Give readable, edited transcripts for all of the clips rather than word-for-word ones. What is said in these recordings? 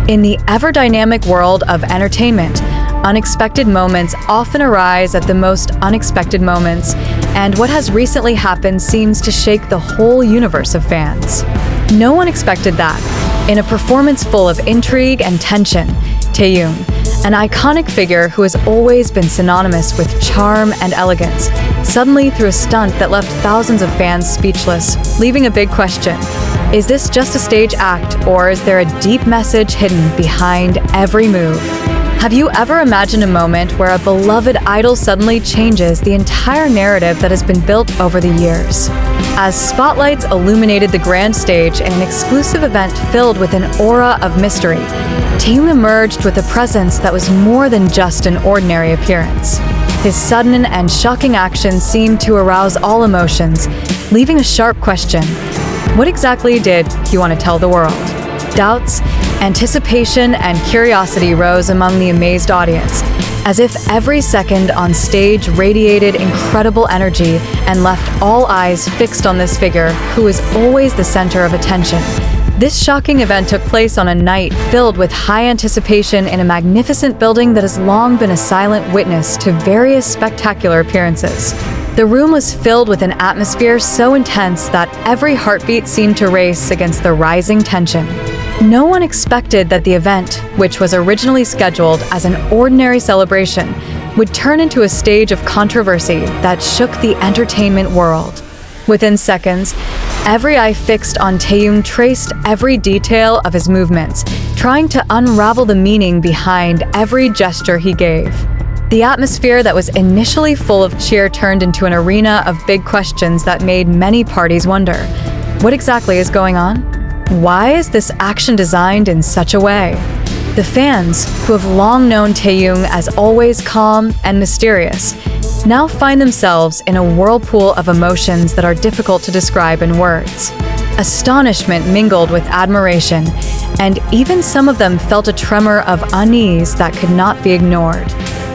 In the ever-dynamic world of entertainment, unexpected moments often arise at the most unexpected moments, and what has recently happened seems to shake the whole universe of fans. No one expected that. In a performance full of intrigue and tension, Taehyung, an iconic figure who has always been synonymous with charm and elegance, suddenly threw a stunt that left thousands of fans speechless, leaving a big question. Is this just a stage act, or is there a deep message hidden behind every move? Have you ever imagined a moment where a beloved idol suddenly changes the entire narrative that has been built over the years? As spotlights illuminated the grand stage in an exclusive event filled with an aura of mystery, Taehyung emerged with a presence that was more than just an ordinary appearance. His sudden and shocking actions seemed to arouse all emotions, leaving a sharp question. What exactly did he want to tell the world? Doubts, anticipation, and curiosity rose among the amazed audience, as if every second on stage radiated incredible energy and left all eyes fixed on this figure who is always the center of attention. This shocking event took place on a night filled with high anticipation in a magnificent building that has long been a silent witness to various spectacular appearances. The room was filled with an atmosphere so intense that every heartbeat seemed to race against the rising tension. No one expected that the event, which was originally scheduled as an ordinary celebration, would turn into a stage of controversy that shook the entertainment world. Within seconds, every eye fixed on Taehyung traced every detail of his movements, trying to unravel the meaning behind every gesture he gave. The atmosphere that was initially full of cheer turned into an arena of big questions that made many parties wonder, what exactly is going on? Why is this action designed in such a way? The fans, who have long known Taehyung as always calm and mysterious, now find themselves in a whirlpool of emotions that are difficult to describe in words. Astonishment mingled with admiration, and even some of them felt a tremor of unease that could not be ignored.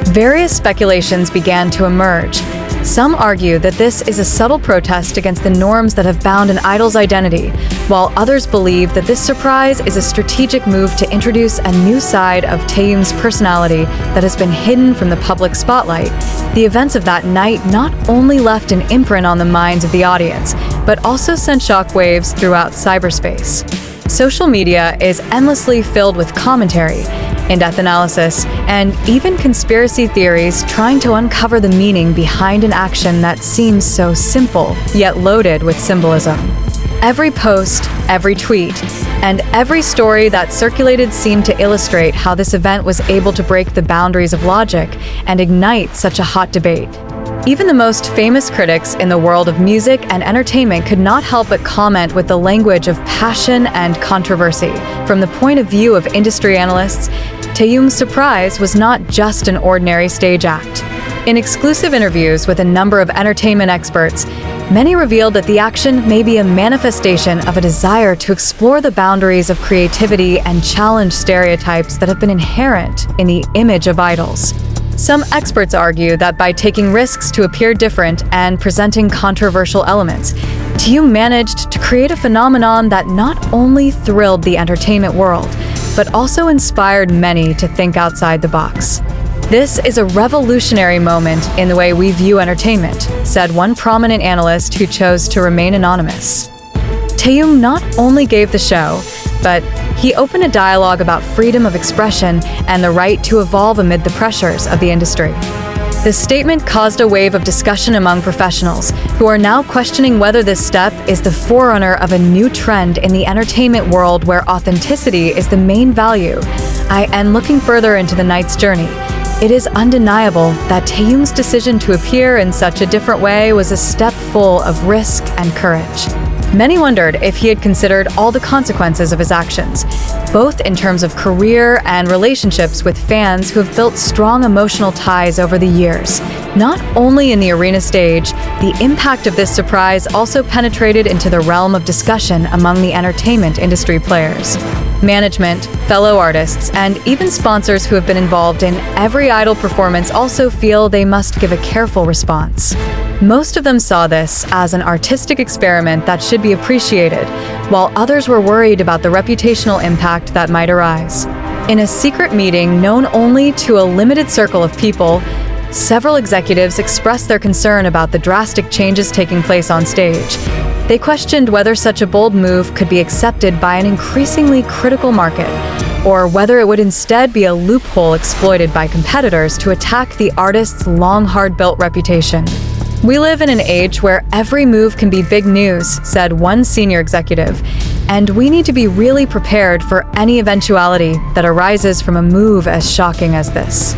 Various speculations began to emerge. Some argue that this is a subtle protest against the norms that have bound an idol's identity, while others believe that this surprise is a strategic move to introduce a new side of Taehyung's personality that has been hidden from the public spotlight. The events of that night not only left an imprint on the minds of the audience, but also sent shockwaves throughout cyberspace. Social media is endlessly filled with commentary, in-depth analysis, and even conspiracy theories trying to uncover the meaning behind an action that seems so simple, yet loaded with symbolism. Every post, every tweet, and every story that circulated seemed to illustrate how this event was able to break the boundaries of logic and ignite such a hot debate. Even the most famous critics in the world of music and entertainment could not help but comment with the language of passion and controversy. From the point of view of industry analysts, Taehyung's surprise was not just an ordinary stage act. In exclusive interviews with a number of entertainment experts, many revealed that the action may be a manifestation of a desire to explore the boundaries of creativity and challenge stereotypes that have been inherent in the image of idols. Some experts argue that by taking risks to appear different and presenting controversial elements, Taehyung managed to create a phenomenon that not only thrilled the entertainment world, but also inspired many to think outside the box. This is a revolutionary moment in the way we view entertainment, said one prominent analyst who chose to remain anonymous. Taehyung not only gave the show, but he opened a dialogue about freedom of expression and the right to evolve amid the pressures of the industry. The statement caused a wave of discussion among professionals, who are now questioning whether this step is the forerunner of a new trend in the entertainment world where authenticity is the main value. And looking further into the night's journey, it is undeniable that Taehyung's decision to appear in such a different way was a step full of risk and courage. Many wondered if he had considered all the consequences of his actions, both in terms of career and relationships with fans who have built strong emotional ties over the years. Not only in the arena stage, the impact of this surprise also penetrated into the realm of discussion among the entertainment industry players. Management, fellow artists, and even sponsors who have been involved in every idol performance also feel they must give a careful response. Most of them saw this as an artistic experiment that should be appreciated, while others were worried about the reputational impact that might arise. In a secret meeting known only to a limited circle of people, several executives expressed their concern about the drastic changes taking place on stage. They questioned whether such a bold move could be accepted by an increasingly critical market, or whether it would instead be a loophole exploited by competitors to attack the artist's long, hard-built reputation. "We live in an age where every move can be big news," said one senior executive, "and we need to be really prepared for any eventuality that arises from a move as shocking as this."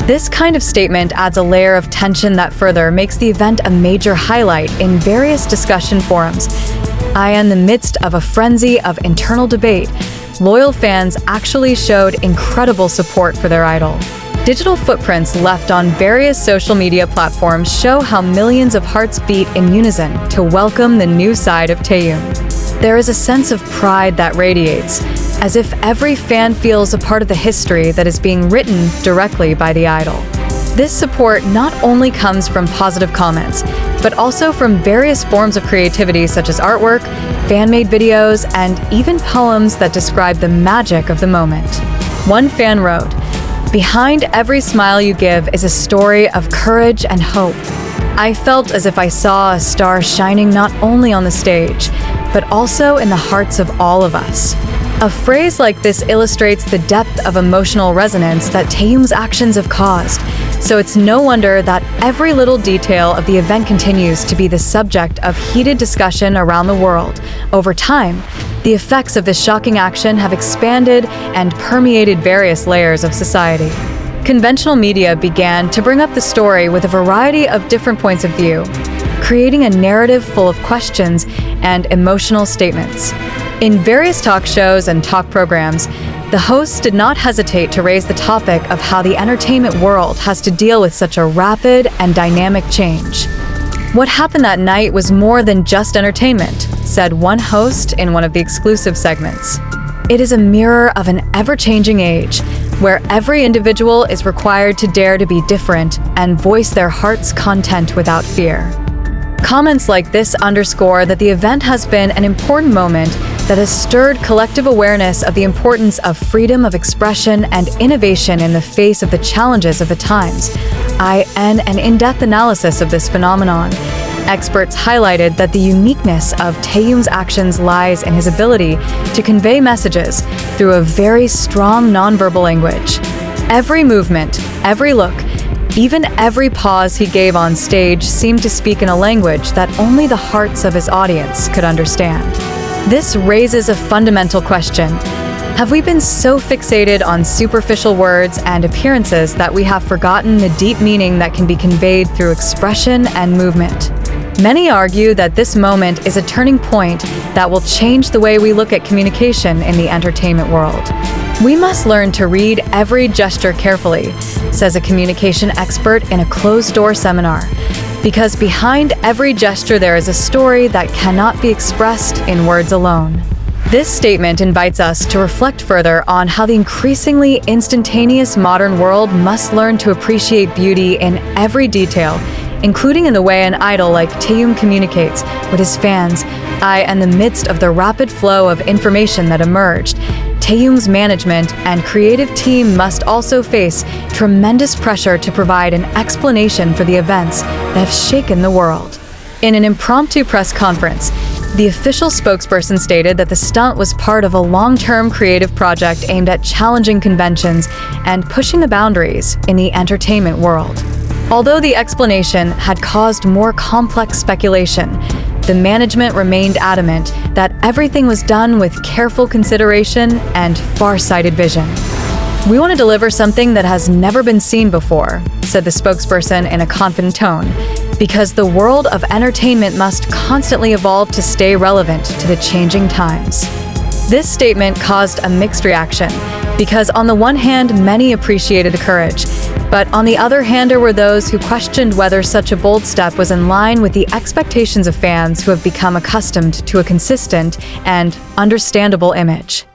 This kind of statement adds a layer of tension that further makes the event a major highlight in various discussion forums. In the midst of a frenzy of internal debate, loyal fans actually showed incredible support for their idol. Digital footprints left on various social media platforms show how millions of hearts beat in unison to welcome the new side of Taehyung. There is a sense of pride that radiates, as if every fan feels a part of the history that is being written directly by the idol. This support not only comes from positive comments, but also from various forms of creativity such as artwork, fan-made videos, and even poems that describe the magic of the moment. One fan wrote, "Behind every smile you give is a story of courage and hope. I felt as if I saw a star shining not only on the stage, but also in the hearts of all of us." A phrase like this illustrates the depth of emotional resonance that Taehyung's actions have caused, so it's no wonder that every little detail of the event continues to be the subject of heated discussion around the world. Over time, the effects of this shocking action have expanded and permeated various layers of society. Conventional media began to bring up the story with a variety of different points of view, creating a narrative full of questions and emotional statements. In various talk shows and talk programs, the hosts did not hesitate to raise the topic of how the entertainment world has to deal with such a rapid and dynamic change. "What happened that night was more than just entertainment," said one host in one of the exclusive segments. "It is a mirror of an ever-changing age, where every individual is required to dare to be different and voice their heart's content without fear." Comments like this underscore that the event has been an important moment that has stirred collective awareness of the importance of freedom of expression and innovation in the face of the challenges of the times. In an in-depth analysis of this phenomenon, experts highlighted that the uniqueness of Taehyung's actions lies in his ability to convey messages through a very strong nonverbal language. Every movement, every look, even every pause he gave on stage seemed to speak in a language that only the hearts of his audience could understand. This raises a fundamental question. Have we been so fixated on superficial words and appearances that we have forgotten the deep meaning that can be conveyed through expression and movement? Many argue that this moment is a turning point that will change the way we look at communication in the entertainment world. "We must learn to read every gesture carefully," says a communication expert in a closed-door seminar, "because behind every gesture there is a story that cannot be expressed in words alone." This statement invites us to reflect further on how the increasingly instantaneous modern world must learn to appreciate beauty in every detail, including in the way an idol like Taehyung communicates with his fans. In the midst of the rapid flow of information that emerged, Taehyung's management and creative team must also face tremendous pressure to provide an explanation for the events that have shaken the world. In an impromptu press conference, the official spokesperson stated that the stunt was part of a long-term creative project aimed at challenging conventions and pushing the boundaries in the entertainment world. Although the explanation had caused more complex speculation, the management remained adamant that everything was done with careful consideration and far-sighted vision. "We want to deliver something that has never been seen before," said the spokesperson in a confident tone, "because the world of entertainment must constantly evolve to stay relevant to the changing times." This statement caused a mixed reaction, because on the one hand, many appreciated the courage, but on the other hand, there were those who questioned whether such a bold step was in line with the expectations of fans who have become accustomed to a consistent and understandable image.